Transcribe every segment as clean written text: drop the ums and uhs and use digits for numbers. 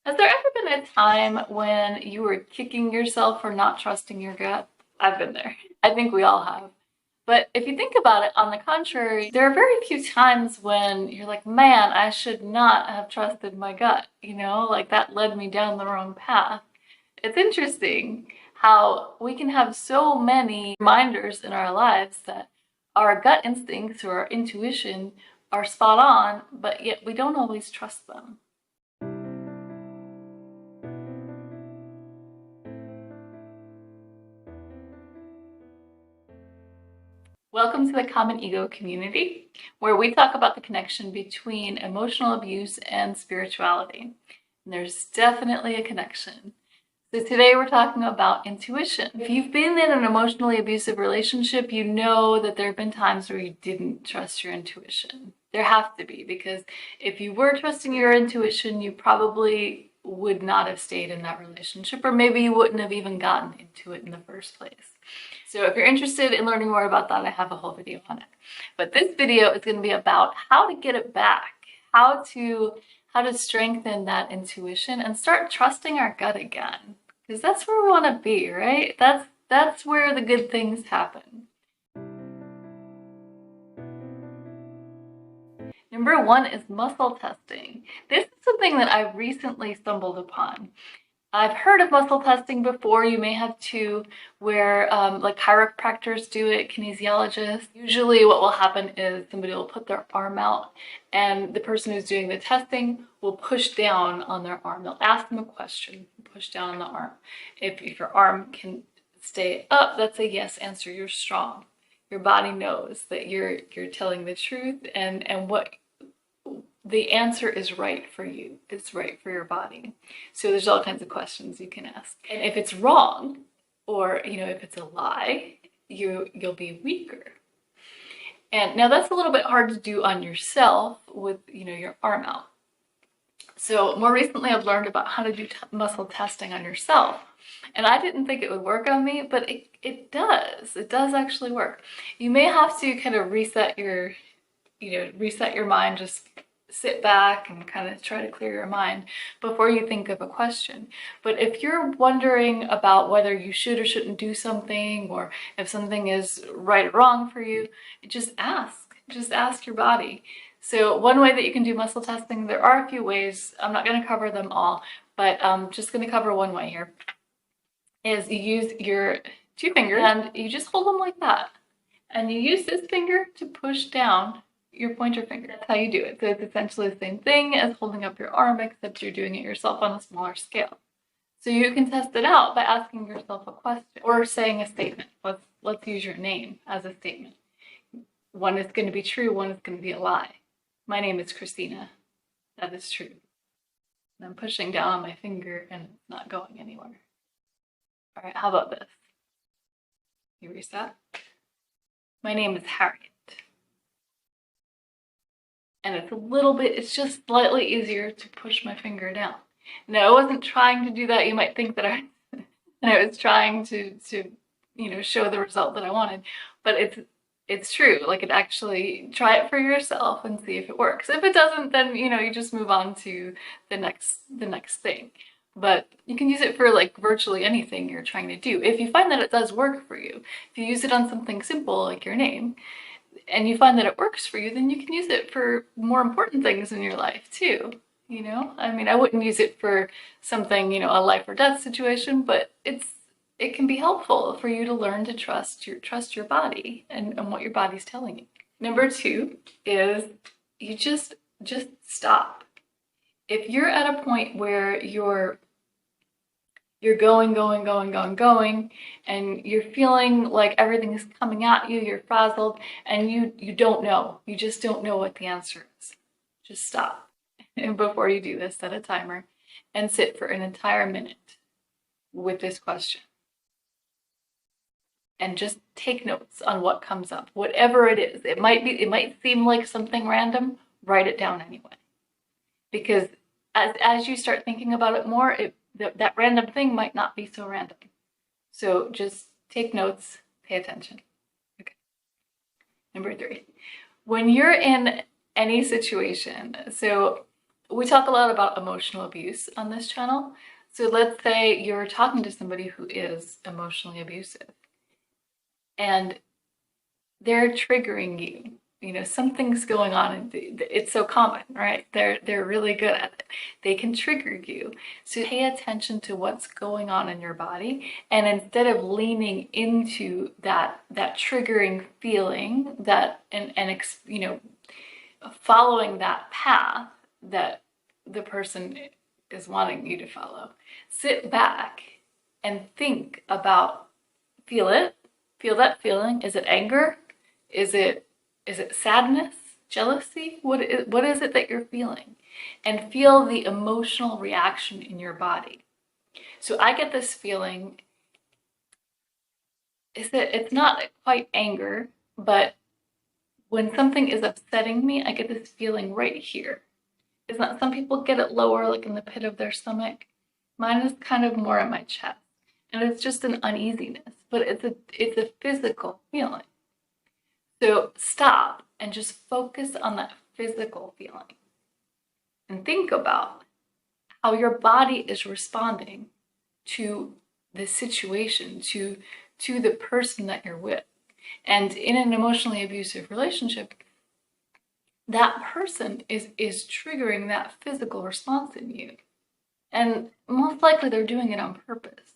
Has there ever been a time when you were kicking yourself for not trusting your gut? I've been there. I think we all have. But if you think about it, on the contrary, there are very few times when you're like, man, I should not have trusted my gut, like that led me down the wrong path. It's interesting how we can have so many reminders in our lives that our gut instincts or our intuition are spot on, but yet we don't always trust them. Welcome to the Common Ego community, where we talk about the connection between emotional abuse and spirituality. And there's definitely a connection. So today we're talking about intuition. If you've been in an emotionally abusive relationship, you know that there have been times where you didn't trust your intuition. There have to be, because if you were trusting your intuition, you probably would not have stayed in that relationship, or maybe you wouldn't have even gotten into it in the first place. So if you're interested in learning more about that, I have a whole video on it. But this video is going to be about how to get it back, how to strengthen that intuition and start trusting our gut again. Because that's where we want to be, right? That's where the good things happen. Number one is muscle testing. This is something that I've recently stumbled upon. I've heard of muscle testing before. You may have too, where like chiropractors do it, kinesiologists. Usually what will happen is somebody will put their arm out and the person who's doing the testing will push down on their arm. They'll ask them a question, push down on the arm. If your arm can stay up, that's a yes answer. You're strong. Your body knows that you're telling the truth and what the answer is right for you. It's right for your body. So there's all kinds of questions you can ask. And if it's wrong, or if it's a lie, you'll be weaker. And now that's a little bit hard to do on yourself with your arm out. So more recently I've learned about how to do muscle testing on yourself. And I didn't think it would work on me, but it does. It does actually work. You may have to kind of reset your mind, just sit back and kind of try to clear your mind before you think of a question. But if you're wondering about whether you should or shouldn't do something, or if something is right or wrong for you, just ask your body. So one way that you can do muscle testing, there are a few ways. I'm not going to cover them all, but I'm just going to cover one way here, is you use your two fingers and you just hold them like that. And you use this finger to push down your pointer finger. That's how you do it. So it's essentially the same thing as holding up your arm, except you're doing it yourself on a smaller scale. So you can test it out by asking yourself a question or saying a statement. Let's use your name as a statement. One is going to be true, one is going to be a lie. My name is Christina. That is true. And I'm pushing down on my finger and it's not going anywhere. All right, how about this? You reset. My name is Harriet. And it's just slightly easier to push my finger down. Now, I wasn't trying to do that. You might think that I was trying to show the result that I wanted, but it's true. Like, it actually, try it for yourself and see if it works. If it doesn't, then you just move on to the next thing. But you can use it for like virtually anything you're trying to do. If you find that it does work for you, if you use it on something simple like your name, and you find that it works for you, then you can use it for more important things in your life too. I mean, I wouldn't use it for something, a life or death situation, but it can be helpful for you to learn to trust your body and what your body's telling you. Number two is you just stop. If you're at a point where you're going, and you're feeling like everything is coming at you, you're frazzled, and you don't know. You just don't know what the answer is. Just stop. And before you do this, set a timer and sit for an entire minute with this question. And just take notes on what comes up. Whatever it is. It might seem like something random, write it down anyway. Because as you start thinking about it more, that random thing might not be so random. So just take notes, pay attention. Okay. Number three, when you're in any situation, so we talk a lot about emotional abuse on this channel. So let's say you're talking to somebody who is emotionally abusive and they're triggering you. You know, something's going on, and it's so common, right? They're really good at it. They can trigger you. So pay attention to what's going on in your body, and instead of leaning into that triggering feeling, that and you know, following that path that the person is wanting you to follow, sit back and think about, feel it, feel that feeling. Is it anger? Is it sadness, jealousy? What is it that you're feeling? And feel the emotional reaction in your body. So I get this feeling, is that it's not quite anger, but when something is upsetting me, I get this feeling right here. Isn't that, some people get it lower, like in the pit of their stomach? Mine is kind of more in my chest. And it's just an uneasiness, but it's a physical feeling. So stop and just focus on that physical feeling and think about how your body is responding to the situation, to the person that you're with. And in an emotionally abusive relationship, that person is triggering that physical response in you. And most likely they're doing it on purpose.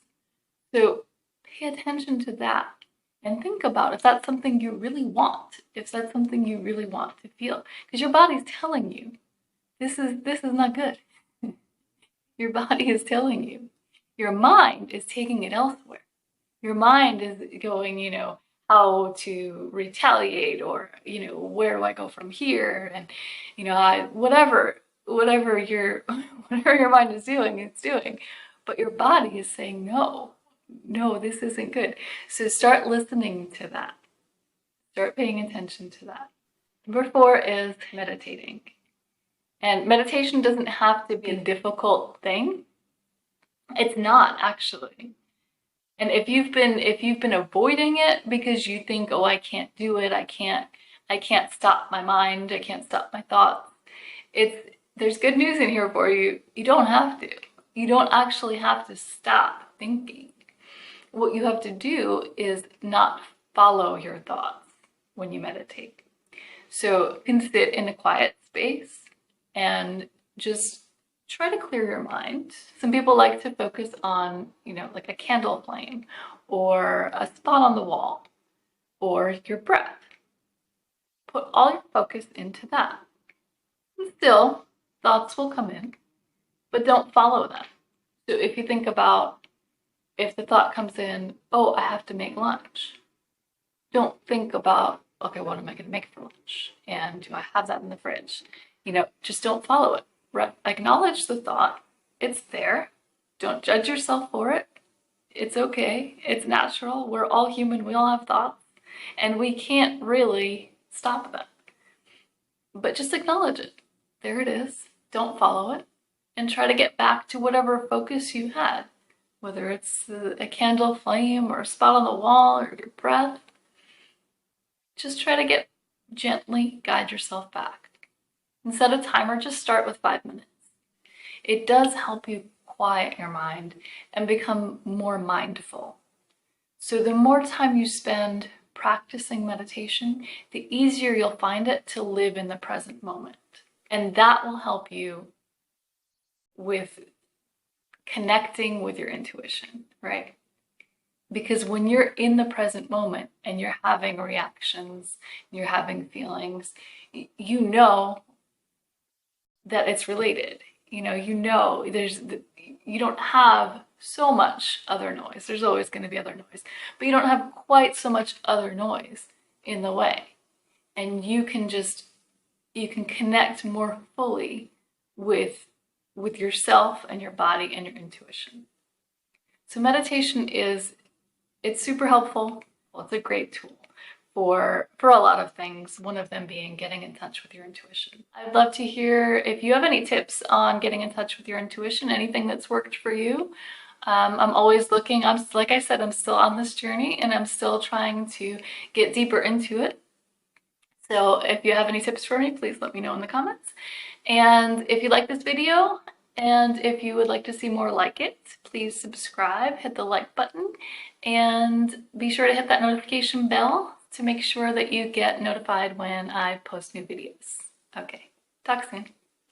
So pay attention to that and think about if that's something you really want, if that's something you really want to feel. Because your body's telling you, this is not good. Your body is telling you. Your mind is taking it elsewhere. Your mind is going, you know, how to retaliate, or, you know, where do I go from here? And, you know, whatever your mind is doing, it's doing. But your body is saying, no, this isn't good. So start listening to that. Start paying attention to that. Number 4 is meditating. And meditation doesn't have to be a difficult thing. It's not, actually. And if you've been avoiding it because you think, oh, I can't do it, I can't stop my mind, I can't stop my thoughts, there's good news in here for you. You don't have to. You don't actually have to stop thinking. What you have to do is not follow your thoughts when you meditate. So you can sit in a quiet space and just try to clear your mind. Some people like to focus on, you know, like a candle flame or a spot on the wall or your breath. Put all your focus into that. And still, thoughts will come in, but don't follow them. So if you think about, if the thought comes in, oh, I have to make lunch, don't think about, okay, what am I going to make for lunch? And do I have that in the fridge? You know, just don't follow it. Acknowledge the thought. It's there. Don't judge yourself for it. It's okay. It's natural. We're all human. We all have thoughts. And we can't really stop them. But just acknowledge it. There it is. Don't follow it. And try to get back to whatever focus you had. Whether it's a candle flame or a spot on the wall or your breath. Just try to gently guide yourself back. And set a timer, just start with 5 minutes. It does help you quiet your mind and become more mindful. So the more time you spend practicing meditation, the easier you'll find it to live in the present moment. And that will help you with connecting with your intuition, right? Because when you're in the present moment and you're having reactions, you're having feelings, you know that it's related. You don't have so much other noise. There's always going to be other noise, but you don't have quite so much other noise in the way. And you can connect more fully with yourself and your body and your intuition. So meditation it's super helpful. Well, it's a great tool for a lot of things, one of them being getting in touch with your intuition. I'd love to hear if you have any tips on getting in touch with your intuition, anything that's worked for you. I'm always looking. Like I said, I'm still on this journey and I'm still trying to get deeper into it. So if you have any tips for me, please let me know in the comments. And if you like this video, and if you would like to see more like it, please subscribe, hit the like button, and be sure to hit that notification bell to make sure that you get notified when I post new videos. Okay, talk soon.